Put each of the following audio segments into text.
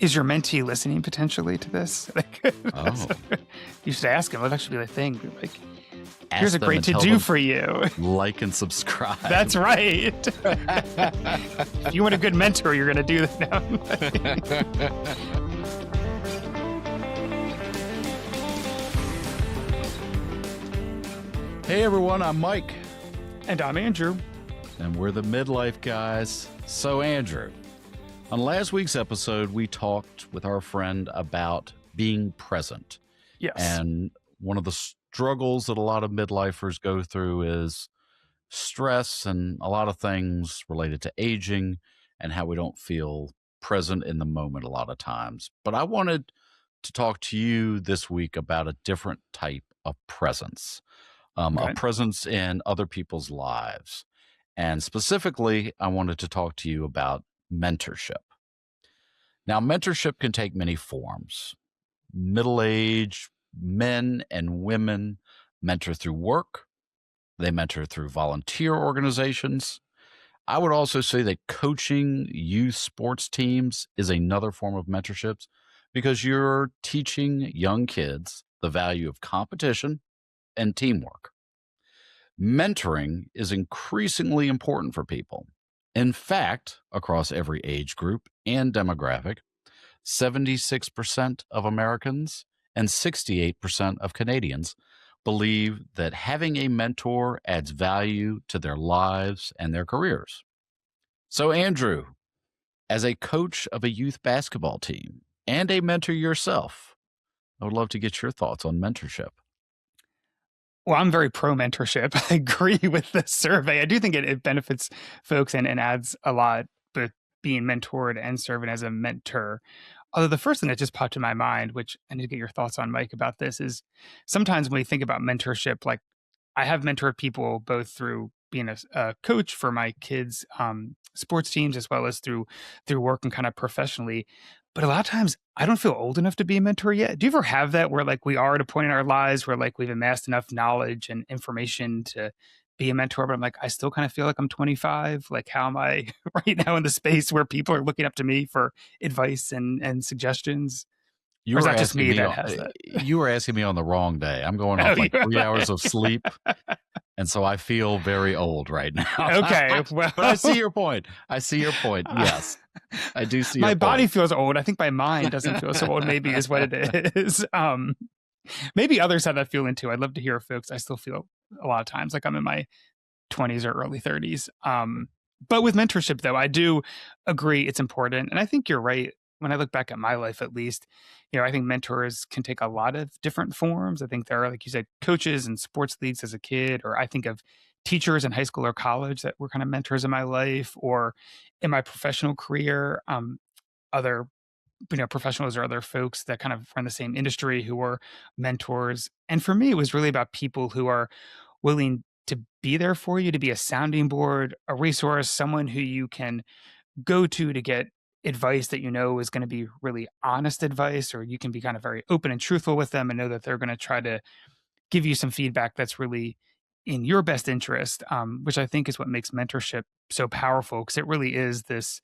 Is your mentee listening potentially to this? Oh. You should ask him. It'll actually be the thing. Like, here's Ask a them great and to tell do them for you. like and subscribe. That's right. If you want a good mentor, you're going to do that now. Hey everyone, I'm Mike. And I'm Andrew. And we're the Midlife Guys. So Andrew, on last week's episode, we talked with our friend about being present. Yes. And one of the struggles that a lot of midlifers go through is stress and a lot of things related to aging and how we don't feel present in the moment a lot of times. But I wanted to talk to you this week about a different type of presence, Okay. a presence in other people's lives. And specifically, I wanted to talk to you about mentorship. Now, mentorship can take many forms. Middle-aged men and women mentor through work. They mentor through volunteer organizations. I would also say that coaching youth sports teams is another form of mentorship because you're teaching young kids the value of competition and teamwork. Mentoring is increasingly important for people. In fact, across every age group and demographic, 76% of Americans and 68% of Canadians believe that having a mentor adds value to their lives and their careers. So, Andrew, as a coach of a youth basketball team and a mentor yourself, I would love to get your thoughts on mentorship. Well, I'm very pro mentorship. I agree with the survey. I do think it benefits folks and adds a lot, both being mentored and serving as a mentor. Although the first thing that just popped in my mind, which I need to get your thoughts on, Mike, about this is sometimes when we think about mentorship, like I have mentored people both through being a coach for my kids' sports teams as well as through work and kind of professionally. But a lot of times I don't feel old enough to be a mentor yet. Do you ever have that where like we are at a point in our lives where like we've amassed enough knowledge and information to be a mentor, but I'm like, I still kind of feel like I'm 25. Like, how am I right now in the space where people are looking up to me for advice and suggestions? You Or is were that just asking me me that on, has that? you were asking me on the wrong day. I'm going Oh, off like yeah. 3 hours of sleep, and so I feel very old right now. Okay, well, But I see your point. I see your point. Yes, I do see my your body point. feels old. I think my mind doesn't feel so old, maybe is what it is. Maybe others have that feeling too. I'd love to hear folks. I still feel a lot of times like I'm in my 20s or early 30s. But with mentorship, though, I do agree it's important. And I think you're right. When I look back at my life, at least, I think mentors can take a lot of different forms. I think there are, like you said, coaches and sports leagues as a kid, or I think of teachers in high school or college that were kind of mentors in my life, or in my professional career, other professionals or other folks that kind of are in the same industry who were mentors. And for me, it was really about people who are willing to be there for you, to be a sounding board, a resource, someone who you can go to get advice that is going to be really honest advice, or you can be kind of very open and truthful with them and know that they're going to try to give you some feedback that's really in your best interest, which I think is what makes mentorship so powerful, because it really is this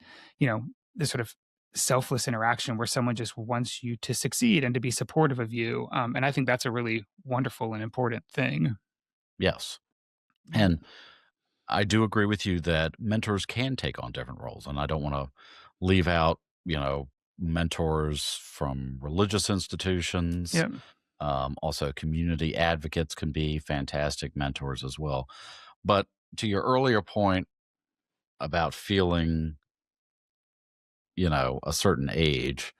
sort of selfless interaction where someone just wants you to succeed and to be supportive of you. And I think that's a really wonderful and important thing. Yes, and I do agree with you that mentors can take on different roles, and I don't want to leave out, mentors from religious institutions. Yeah. Also, community advocates can be fantastic mentors as well. But to your earlier point about feeling, a certain age,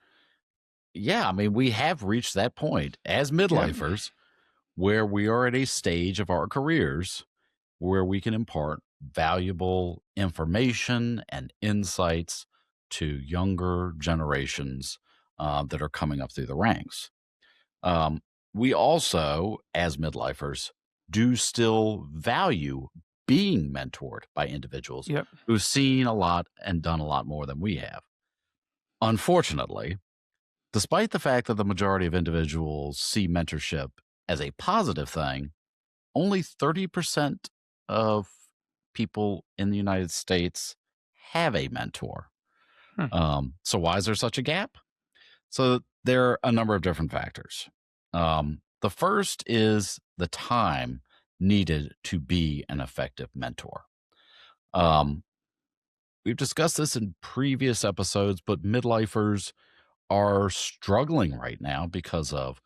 yeah, I mean, we have reached that point as midlifers where we are at a stage of our careers where we can impart valuable information and insights to younger generations that are coming up through the ranks. We also, as midlifers, do still value being mentored by individuals Yep. who've seen a lot and done a lot more than we have. Unfortunately, despite the fact that the majority of individuals see mentorship as a positive thing, only 30% of people in the United States have a mentor. So why is there such a gap? So there are a number of different factors. The first is the time needed to be an effective mentor. Um, we've discussed this in previous episodes, but midlifers are struggling right now because of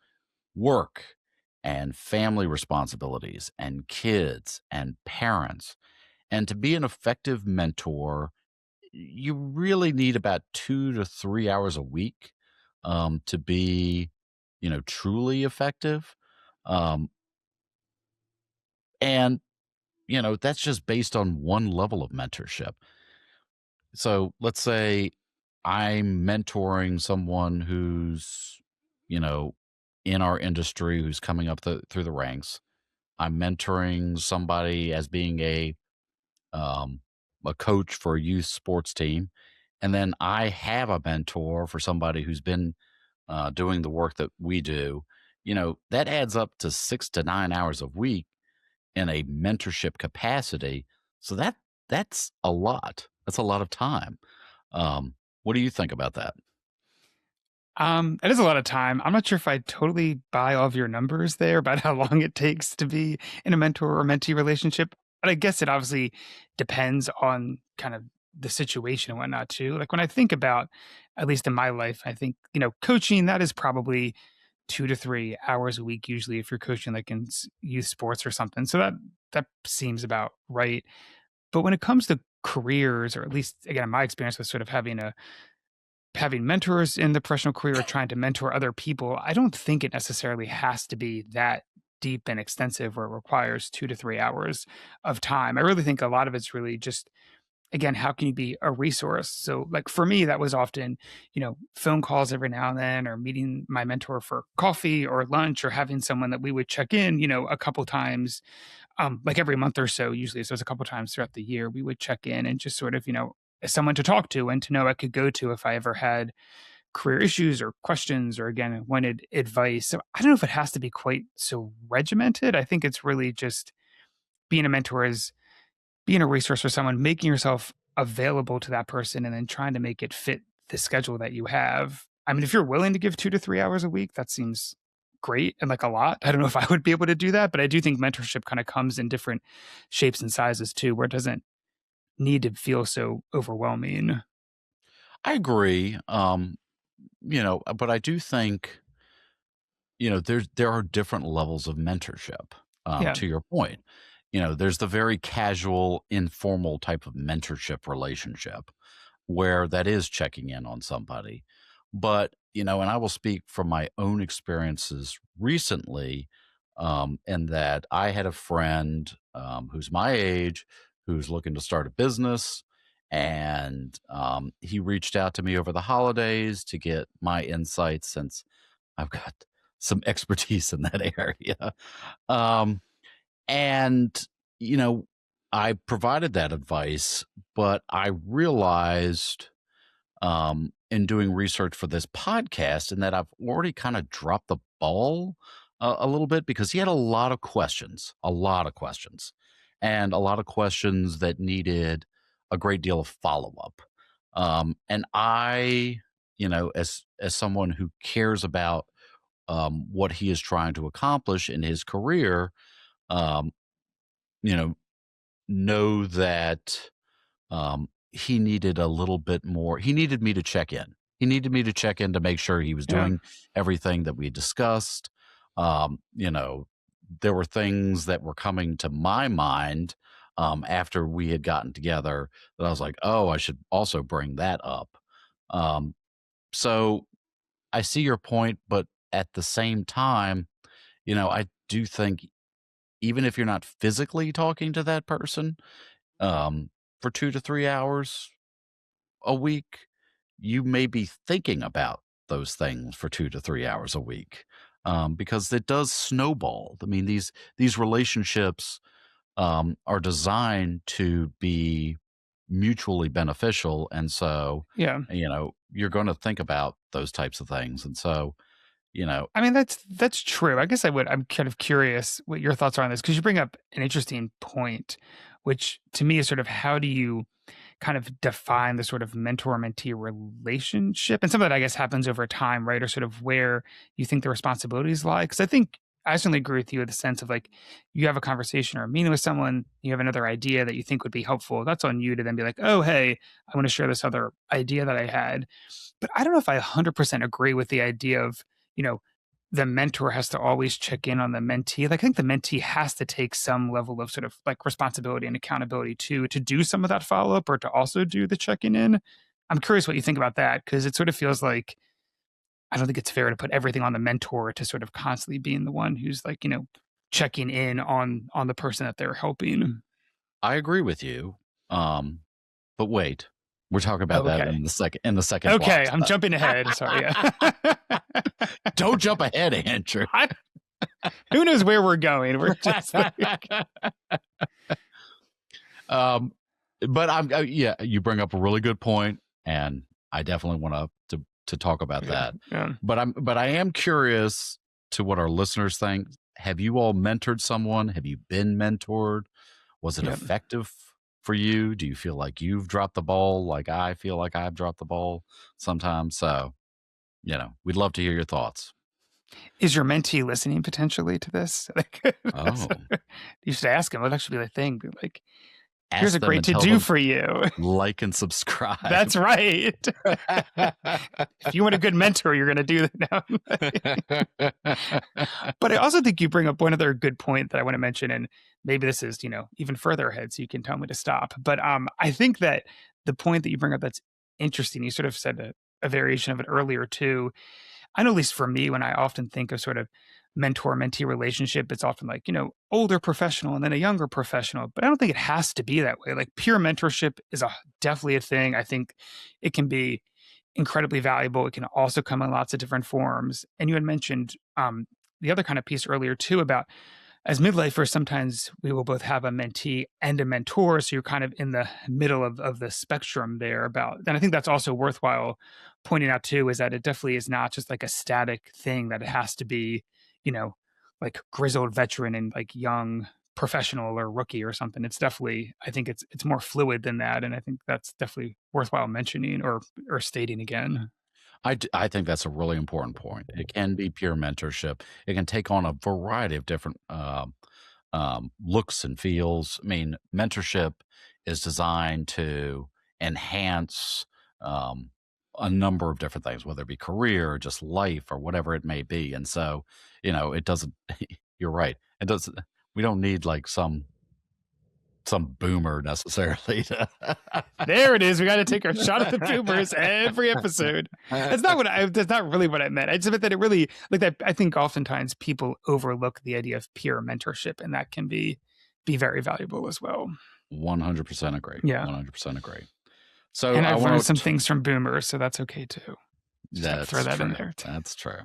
work and family responsibilities and kids and parents. And to be an effective mentor, you really need about 2 to 3 hours a week to be, truly effective. Um, and, that's just based on one level of mentorship. So let's say I'm mentoring someone who's, you know, in our industry who's coming up through the ranks. I'm mentoring somebody as being um, a coach for a youth sports team. And then I have a mentor for somebody who's been doing the work that we do. That adds up to 6 to 9 hours a week in a mentorship capacity. So that's a lot. That's a lot of time. Um, what do you think about that? It is a lot of time. I'm not sure if I totally buy all of your numbers there about how long it takes to be in a mentor or mentee relationship. But I guess it obviously depends on kind of the situation and whatnot too. Like when I think about, at least in my life, I think, coaching, that is probably 2 to 3 hours a week, usually if you're coaching like in youth sports or something. So that seems about right. But when it comes to careers, or at least again, my experience with sort of having mentors in the professional career or trying to mentor other people, I don't think it necessarily has to be that deep and extensive where it requires 2 to 3 hours of time. I really think a lot of it's really just, again, how can you be a resource? So, like for me, that was often, phone calls every now and then, or meeting my mentor for coffee or lunch, or having someone that we would check in, a couple times, like every month or so, usually. So it's a couple times throughout the year, we would check in and just sort of, as someone to talk to and to know I could go to if I ever had career issues or questions, or again wanted advice. So I don't know if it has to be quite so regimented. I think it's really just being a mentor is being a resource for someone, making yourself available to that person, and then trying to make it fit the schedule that you have. I mean, if you're willing to give 2 to 3 hours a week, that seems great and like a lot. I don't know if I would be able to do that, but I do think mentorship kind of comes in different shapes and sizes too, where it doesn't need to feel so overwhelming. I agree. But I do think, there are different levels of mentorship, Yeah. to your point. There's the very casual, informal type of mentorship relationship where that is checking in on somebody. But, and I will speak from my own experiences recently, in that I had a friend who's my age who's looking to start a business. And he reached out to me over the holidays to get my insights since I've got some expertise in that area. Um, and, you know, I provided that advice, but I realized in doing research for this podcast and that I've already kind of dropped the ball a little bit because he had a lot of questions, and a lot of questions that needed a great deal of follow up. And I, as someone who cares about what he is trying to accomplish in his career, um, you know that he needed a little bit more. He needed me to check in. He needed me to check in to make sure he was Yeah. doing everything that we discussed. Um, you know, there were things that were coming to my mind after we had gotten together that I was like, oh, I should also bring that up. Um, so I see your point, but at the same time, I do think even if you're not physically talking to that person um, for 2 to 3 hours a week, you may be thinking about those things for 2 to 3 hours a week because it does snowball. I mean, these relationships are designed to be mutually beneficial, and so Yeah. you're going to think about those types of things, and so you know, I mean, that's true. I guess I'm kind of curious what your thoughts are on this, because you bring up an interesting point, which to me is sort of how do you kind of define the sort of mentor-mentee relationship, and some of that, I guess, happens over time, right? Or sort of where you think the responsibilities lie? Because I think I certainly agree with you in the sense of like you have a conversation or a meeting with someone, you have another idea that you think would be helpful. That's on you to then be like, oh, hey, I want to share this other idea that I had. But I don't know if I 100% agree with the idea of, you know, the mentor has to always check in on the mentee. Like, I think the mentee has to take some level of sort of like responsibility and accountability to do some of that follow up or to also do the checking in. I'm curious what you think about that because it sort of feels like I don't think it's fair to put everything on the mentor to sort of constantly being the one who's like, checking in on the person that they're helping. I agree with you. But wait, we're talking about Oh, that okay. in the second block. Okay, I'm jumping ahead. Sorry. Yeah. Don't jump ahead, Andrew. Who knows where we're going? We're just like... But yeah, you bring up a really good point, and I definitely want to talk about that. Yeah. But I am curious to what our listeners think. Have you all mentored someone? Have you been mentored? Was it effective for you? Do you feel like you've dropped the ball? Like I feel like I've dropped the ball sometimes. So, we'd love to hear your thoughts. Is your mentee listening potentially to this? Oh, you should ask him. It'll actually be the thing. Be like, ask here's a them great and to tell do them, for you. like and subscribe. That's right. If you want a good mentor, you're going to do that now. But I also think you bring up one other good point that I want to mention, and maybe this is, even further ahead, so you can tell me to stop. But I think that the point that you bring up that's interesting, you sort of said a variation of it earlier too. I know, at least for me, when I often think of sort of mentor-mentee relationship, it's often like, older professional and then a younger professional. But I don't think it has to be that way. Like peer mentorship is definitely a thing. I think it can be incredibly valuable. It can also come in lots of different forms. And you had mentioned the other kind of piece earlier too about as midlifers, sometimes we will both have a mentee and a mentor. So you're kind of in the middle of the spectrum there about, and I think that's also worthwhile pointing out too, is that it definitely is not just like a static thing that it has to be, like grizzled veteran and like young professional or rookie or something. It's definitely, I think it's more fluid than that. And I think that's definitely worthwhile mentioning or stating again. I think that's a really important point. It can be peer mentorship. It can take on a variety of different looks and feels. I mean, mentorship is designed to enhance a number of different things, whether it be career or just life or whatever it may be. And so, it doesn't, you're right. It doesn't, we don't need like some boomer necessarily. There it is. We got to take our shot at the boomers every episode. That's not really what I meant. I just meant that it really, like that. I think oftentimes people overlook the idea of peer mentorship, and that can be very valuable as well. 100% agree. Yeah. 100% agree. So and I've learned some things from boomers, so that's okay too. Just throw that true. in there. That's true.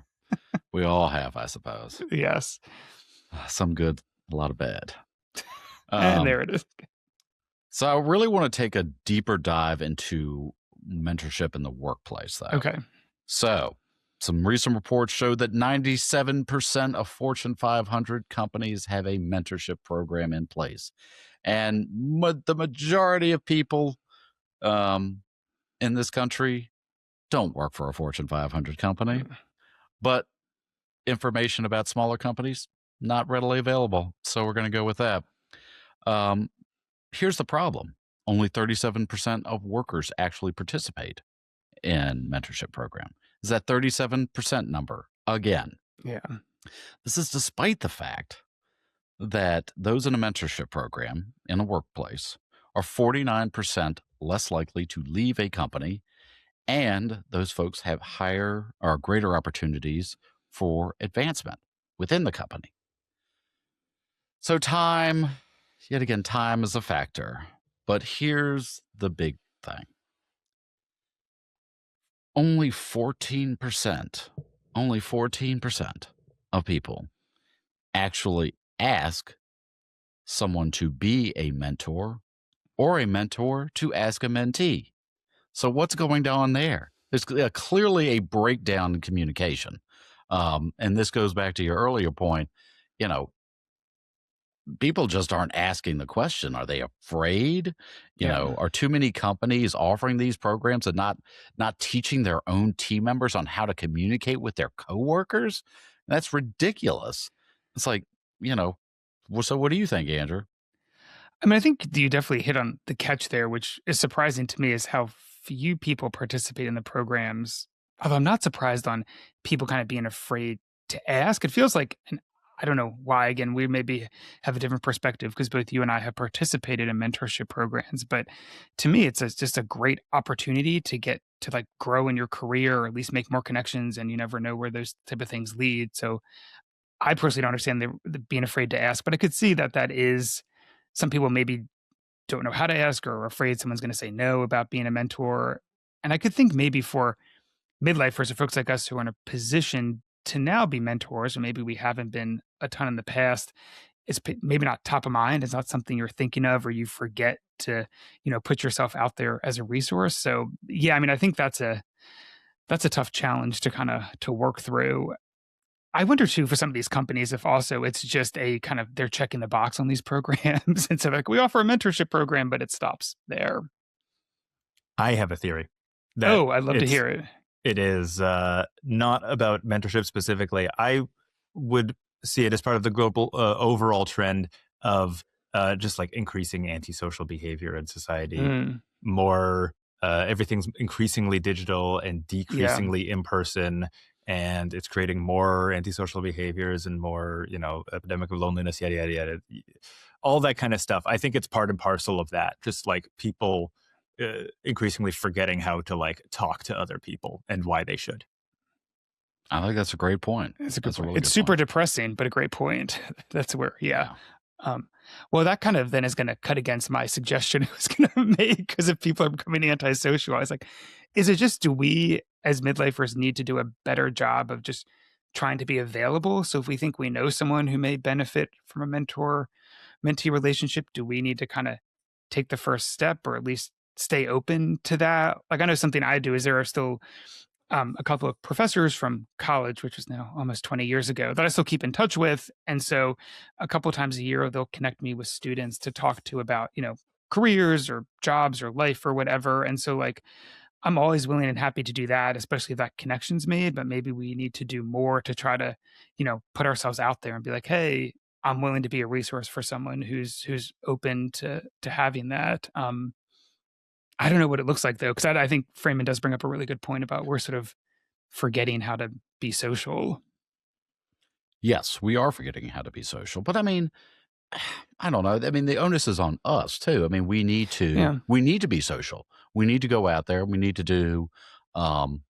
We all have, I suppose. Yes. Some good, a lot of bad. And there it is. So I really want to take a deeper dive into mentorship in the workplace, though. Okay. So some recent reports show that 97% of Fortune 500 companies have a mentorship program in place. And the majority of people in this country don't work for a Fortune 500 company. But information about smaller companies, not readily available. So we're going to go with that. Here's the problem. Only 37% of workers actually participate in mentorship program. Is that 37% number again? Yeah. This is despite the fact that those in a mentorship program in a workplace are 49% less likely to leave a company, and those folks have higher or greater opportunities for advancement within the company. So time, yet again, time is a factor. But here's the big thing. Only 14% of people actually ask someone to be a mentor or a mentor to ask a mentee. So what's going on there? There's clearly a breakdown in communication. And this goes back to your earlier point. people just aren't asking the question. Are they afraid? Yeah. Are too many companies offering these programs and not teaching their own team members on how to communicate with their coworkers? That's ridiculous. It's like, you know, well, so what do you think, Andrew? I mean, I think you definitely hit on the catch there, which is surprising to me is how few people participate in the programs. Although I'm not surprised on people kind of being afraid to ask. It feels like, and I don't know why, again, we maybe have a different perspective because both you and I have participated in mentorship programs. But to me, just a great opportunity to get to like grow in your career or at least make more connections. And you never know where those type of things lead. So I personally don't understand the being afraid to ask, but I could see that that is some people maybe don't know how to ask or are afraid someone's going to say no about being a mentor. And I could think maybe for midlifers or folks like us who are in a position to now be mentors, or maybe we haven't been a ton in the past, it's maybe not top of mind. It's not something you're thinking of, or you forget to, put yourself out there as a resource. So yeah, I mean, I think that's a tough challenge to kind of to work through. I wonder too for some of these companies if also it's just a kind of they're checking the box on these programs and so like we offer a mentorship program, but it stops there. I have a theory that Oh, I'd love to hear it. it is not about mentorship specifically. I would see it as part of the global overall trend of just like increasing antisocial behavior in society. Mm, More, everything's increasingly digital and yeah. decreasingly in person, and it's creating more antisocial behaviors and more, epidemic of loneliness, yada yada yada, all that kind of stuff. I think it's part and parcel of that. Just like people increasingly forgetting how to like talk to other people and why they should. I think that's a great point. That's a good That's a point. really It's good super point. depressing, but a great point. That's where, yeah. Yeah. Um, well, that kind of then is going to cut against my suggestion I was going to make because if people are becoming antisocial, I was like, is it just do we as midlifers need to do a better job of just trying to be available? So if we think we know someone who may benefit from a mentor mentee relationship, do we need to kind of take the first step or at least stay open to that? Like I know something I do is there are still a couple of professors from college, which was now almost 20 years ago, that I still keep in touch with. And so a couple of times a year, they'll connect me with students to talk to about, careers or jobs or life or whatever. And so, like, I'm always willing and happy to do that, especially if that connection's made. But maybe we need to do more to try to, put ourselves out there and be like, hey, I'm willing to be a resource for someone who's open to having that. I don't know what it looks like though, because I think Freeman does bring up a really good point about we're sort of forgetting how to be social. Yes, we are forgetting how to be social. But I mean, I don't know. I mean, the onus is on us too. I mean, Yeah. we need to be social. We need to go out there. Um,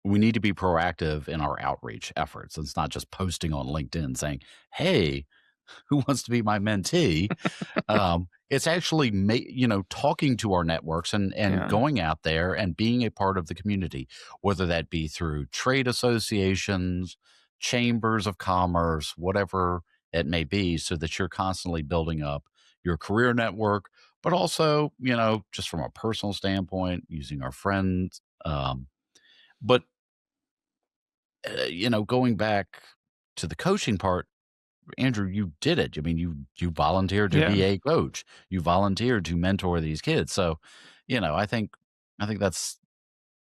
we need to be proactive in our outreach efforts. It's not just posting on LinkedIn saying, "Hey, who wants to be my mentee?" It's actually talking to our networks and Yeah. going out there and being a part of the community, whether that be through trade associations, chambers of commerce, whatever it may be, so that you're constantly building up your career network, but also, just from a personal standpoint, using our friends. But going back to the coaching part, Andrew, you did it. I mean, you volunteered to Yeah. be a coach. You volunteered to mentor these kids. So, I think I think that's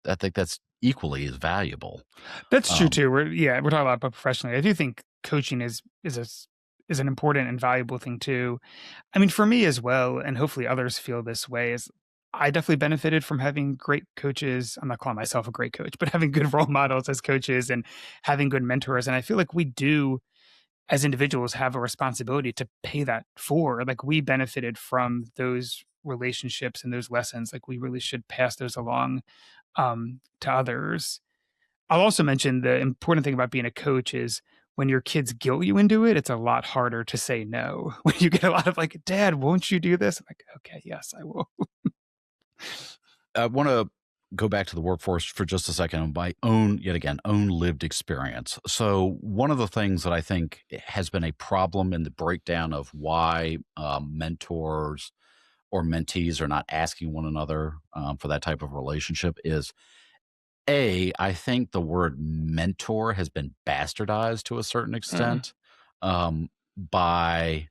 I think that's equally as valuable. That's true Um, too. We're talking about professionally. I do think coaching is an important and valuable thing too. I mean, for me as well, and hopefully others feel this way, is I definitely benefited from having great coaches. I'm not calling myself a great coach, but having good role models as coaches and having good mentors. And I feel like we do as individuals have a responsibility to pay that forward. Like we benefited from those relationships and those lessons. Like we really should pass those along to others. I'll also mention the important thing about being a coach is when your kids guilt you into it, it's a lot harder to say no. When you get a lot of like, Dad, won't you do this? I'm like, okay, yes, I will. I want to go back to the workforce for just a second on my own, yet again, own lived experience. So, one of the things that I think has been a problem in the breakdown of why mentors or mentees are not asking one another for that type of relationship is I think the word mentor has been bastardized to a certain Mm, extent by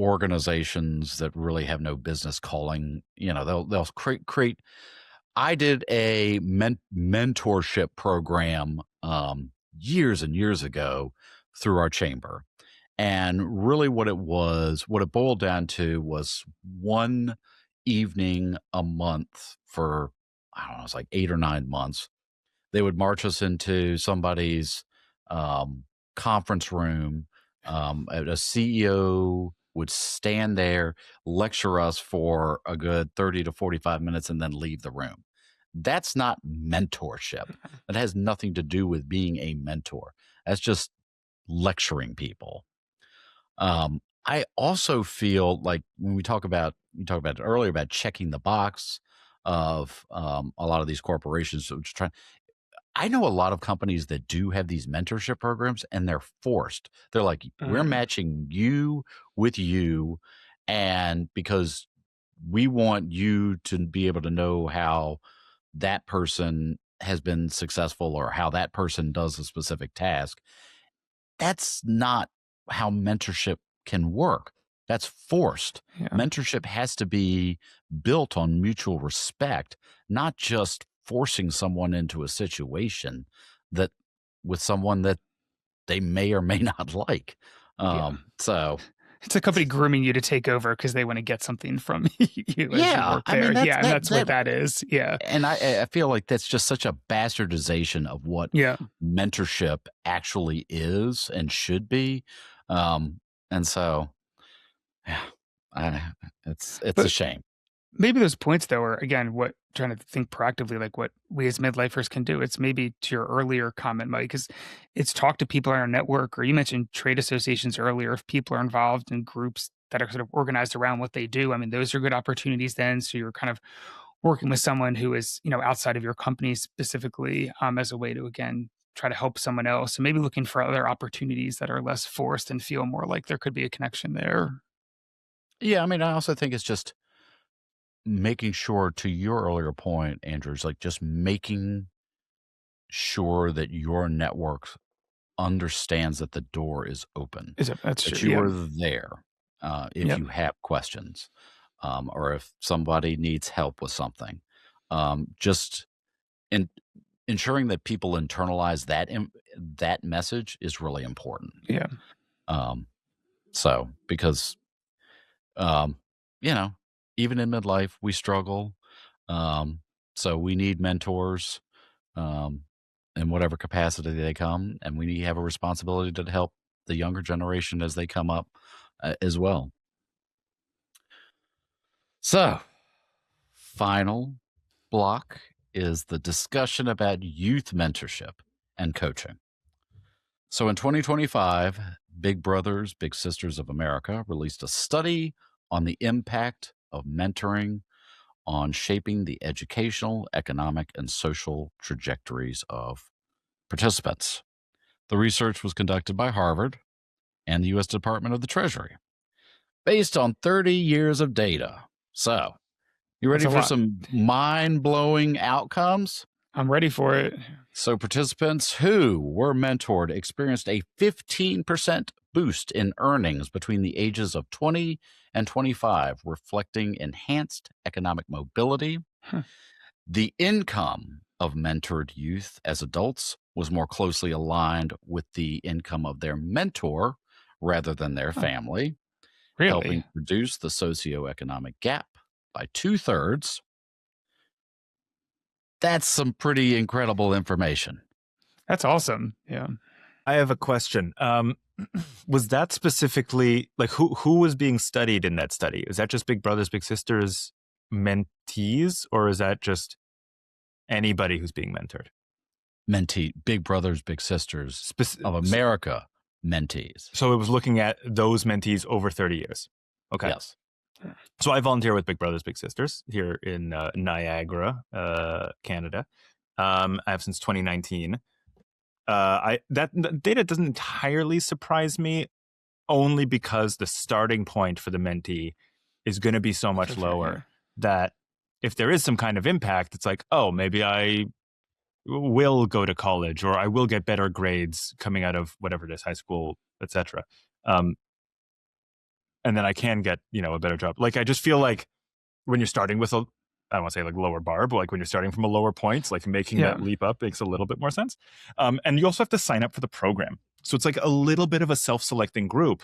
organizations that really have no business calling, they'll create. I did a mentorship program years and years ago through our chamber. And really what it boiled down to was one evening a month for, I don't know, it's like 8 or 9 months. They would march us into somebody's conference room. A CEO would stand there, lecture us for a good 30 to 45 minutes, and then leave the room. That's not mentorship. That has nothing to do with being a mentor. That's just lecturing people. I also feel like when you talked about it earlier about checking the box of a lot of these corporations which try. I know a lot of companies that do have these mentorship programs, and they're forced. They're like, we're matching you with you, and because we want you to be able to know how that person has been successful or how that person does a specific task. That's not how mentorship can work. That's forced. Yeah. Mentorship has to be built on mutual respect, not just forcing someone into a situation that with someone that they may or may not like. So it's a company grooming you to take over because they want to get something from you as you work I there. mean, And that's what that is. Yeah. And I feel like that's just such a bastardization of what mentorship actually is and should be. And so, it's a shame. Maybe those points, though, are, again, what trying to think proactively, like what we as midlifers can do. It's maybe to your earlier comment, Mike, because it's talk to people in our network, or you mentioned trade associations earlier. If people are involved in groups that are sort of organized around what they do, I mean, those are good opportunities then. So you're kind of working with someone who is, outside of your company specifically, as a way to, again, try to help someone else. And maybe looking for other opportunities that are less forced and feel more like there could be a connection there. Yeah, I mean, I also think it's just making sure, to your earlier point, Andrew, is like just making sure that your network understands that the door is open, That's that true. you Yeah. are there if you have questions, or if somebody needs help with something. Just ensuring that people internalize that message is really important. Yeah. So because even in midlife we struggle, so we need mentors in whatever capacity they come, and we have a responsibility to help the younger generation as they come up as well. So, final block is the discussion about youth mentorship and coaching. So in 2025, Big Brothers Big Sisters of America released a study on the impact of mentoring on shaping the educational, economic, and social trajectories of participants. The research was conducted by Harvard and the U.S. Department of the Treasury based on 30 years of data. So, you ready for some mind-blowing outcomes? I'm ready for it. So, participants who were mentored experienced a 15% boost in earnings between the ages of 20 and 25, reflecting enhanced economic mobility. The income of mentored youth as adults was more closely aligned with the income of their mentor rather than their family, helping reduce the socioeconomic gap by 2/3. That's some pretty incredible information. That's awesome. Yeah. I have a question. Was that specifically like who was being studied in that study? Is that just Big Brothers Big Sisters mentees, or is that just anybody who's being mentored? Big Brothers Big Sisters of America mentees. So it was looking at those mentees over 30 years. Okay. Yes. So I volunteer with Big Brothers Big Sisters here in Niagara, Canada. I have since 2019. That data doesn't entirely surprise me, only because the starting point for the mentee is going to be so much lower that if there is some kind of impact, it's like, oh, maybe I will go to college, or I will get better grades coming out of whatever it is, high school, etc. and then I can get, a better job. Like, I just feel like when you're starting with I don't want to say like lower bar, but like when you're starting from a lower point, like making that leap up makes a little bit more sense. And you also have to sign up for the program. So it's like a little bit of a self-selecting group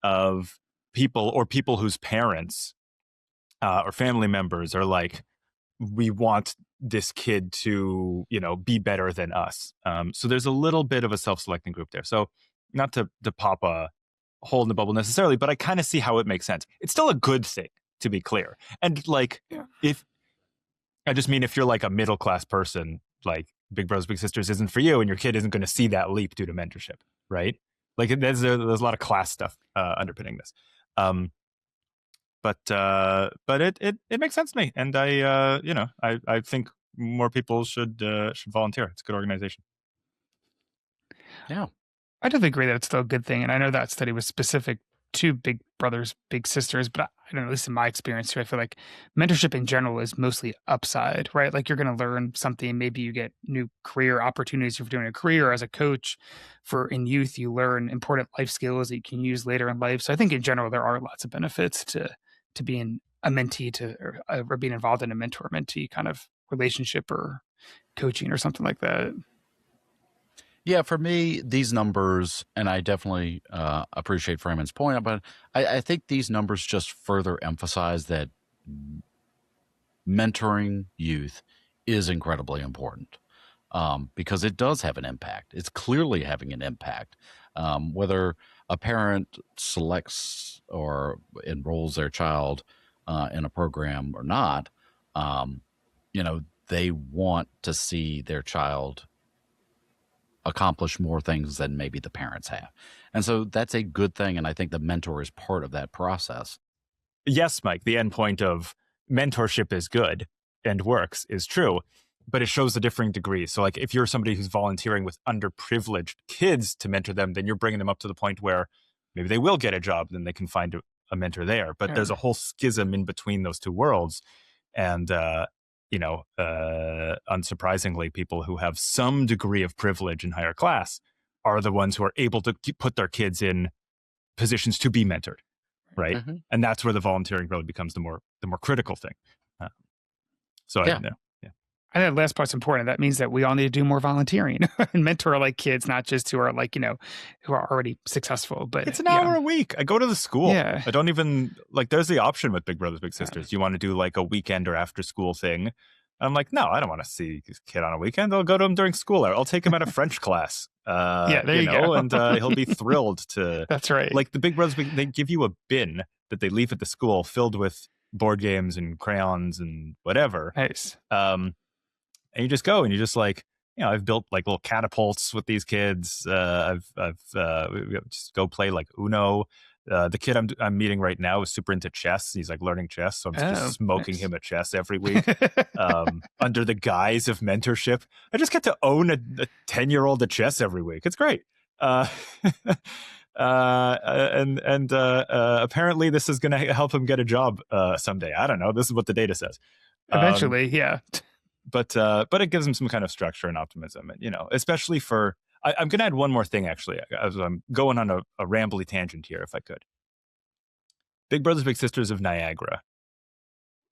of people, or people whose parents or family members are like, we want this kid to, be better than us. So there's a little bit of a self-selecting group there. So not to pop a hole in the bubble necessarily, but I kind of see how it makes sense. It's still a good thing, to be clear. And like, if you're like a middle-class person, like Big Brothers Big Sisters isn't for you, and your kid isn't going to see that leap due to mentorship, right? Like, there's a lot of class stuff underpinning this. But it makes sense to me, and I think more people should volunteer. It's a good organization. Yeah, I definitely agree that it's still a good thing, and I know that study was specific to Big Brothers Big Sisters, but I don't know, at least in my experience too, I feel like mentorship in general is mostly upside, right? Like, you're going to learn something. Maybe you get new career opportunities if you're doing a career as a coach. In youth, you learn important life skills that you can use later in life. So I think in general there are lots of benefits to being a mentee or being involved in a mentor-mentee kind of relationship or coaching or something like that. Yeah, for me, these numbers, and I definitely appreciate Freeman's point, but I think these numbers just further emphasize that mentoring youth is incredibly important, because it does have an impact. It's clearly having an impact. Whether a parent selects or enrolls their child in a program or not, they want to see their child accomplish more things than maybe the parents have. And so that's a good thing. And I think the mentor is part of that process. Yes, Mike, the end point of mentorship is good and works is true, but it shows the differing degrees. So like, if you're somebody who's volunteering with underprivileged kids to mentor them, then you're bringing them up to the point where maybe they will get a job, then they can find a mentor there. But there's a whole schism in between those two worlds. And, unsurprisingly, people who have some degree of privilege in higher class are the ones who are able to put their kids in positions to be mentored, right? Mm-hmm. And that's where the volunteering really becomes the more critical thing. Yeah. I think that last part's important. That means that we all need to do more volunteering and mentor like kids, not just who are like, who are already successful. But it's an hour a week. I go to the school. Yeah. I don't even there's the option with Big Brothers Big Sisters. You want to do like a weekend or after school thing? I'm like, no, I don't want to see this kid on a weekend. I'll go to him during school. I'll take him at a French class. There you go. And he'll be thrilled to. That's right. Like the Big Brothers, they give you a bin that they leave at the school filled with board games and crayons and whatever. Nice. And you just go and you just like, I've built like little catapults with these kids. I've just go play like Uno. The kid I'm meeting right now is super into chess. He's like learning chess, so I'm just smoking him at chess every week, under the guise of mentorship. I just get to own a 10-year-old at chess every week. It's great. Apparently this is going to help him get a job someday. I don't know. This is what the data says. Eventually, yeah. But it gives them some kind of structure and optimism, and especially for. I'm going to add one more thing, actually, as I'm going on a rambly tangent here, if I could. Big Brothers Big Sisters of Niagara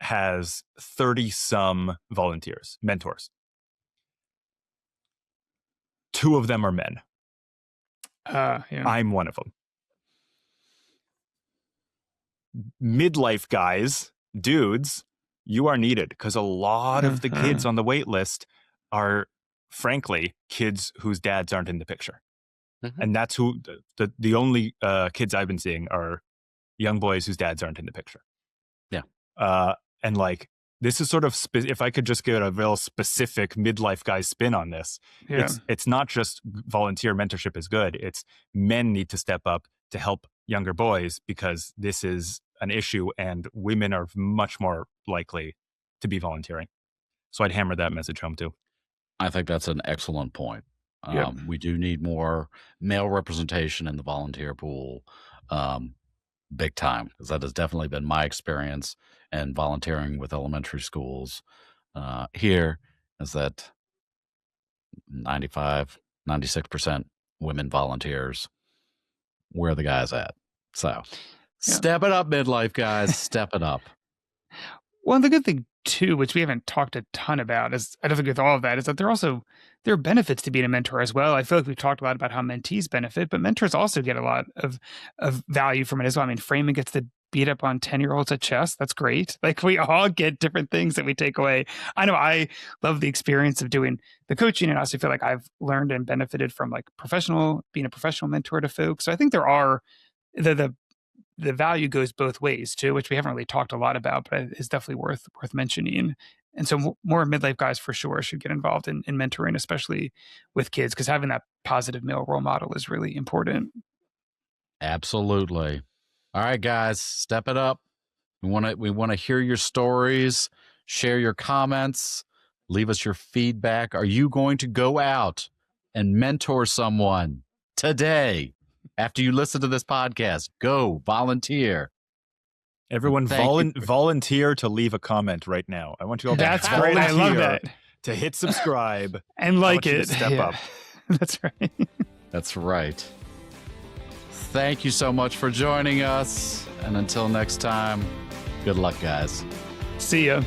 has 30-some volunteers, mentors. 2 of them are men. Yeah. I'm one of them. Midlife Guys, dudes, you are needed, because a lot of the kids on the wait list are, frankly, kids whose dads aren't in the picture. Mm-hmm. And that's who the only kids I've been seeing are young boys whose dads aren't in the picture. Yeah. And like, this is sort of, if I could just get a real specific Midlife Guy spin on this, it's not just volunteer mentorship is good. It's men need to step up to help younger boys, because this is an issue and women are much more likely to be volunteering. So I'd hammer that message home too. I think that's an excellent point. Yep. We do need more male representation in the volunteer pool, big time, because that has definitely been my experience in volunteering with elementary schools here, is that 96% women volunteers. Where are the guys at? So Step it up, midlife guys. Step it up. Well, the good thing too, which we haven't talked a ton about, is I don't think with all of that, is that there are benefits to being a mentor as well. I feel like we've talked a lot about how mentees benefit, but mentors also get a lot of value from it as well. I mean, Freeman gets to beat up on 10-year-olds at chess. That's great. Like, we all get different things that we take away. I know I love the experience of doing the coaching, and I also feel like I've learned and benefited from like being a professional mentor to folks. So I think there are the value goes both ways too, which we haven't really talked a lot about, but is definitely worth mentioning. And so more midlife guys for sure should get involved in mentoring, especially with kids, because having that positive male role model is really important. Absolutely. All right, guys, step it up. We want to hear your stories, share your comments, leave us your feedback. Are you going to go out and mentor someone today? After you listen to this podcast, go volunteer. Everyone volunteer to leave a comment right now. I want you all to That's great. I love that. To hit subscribe and like it. Step up. That's right. That's right. Thank you so much for joining us. And until next time, good luck, guys. See ya.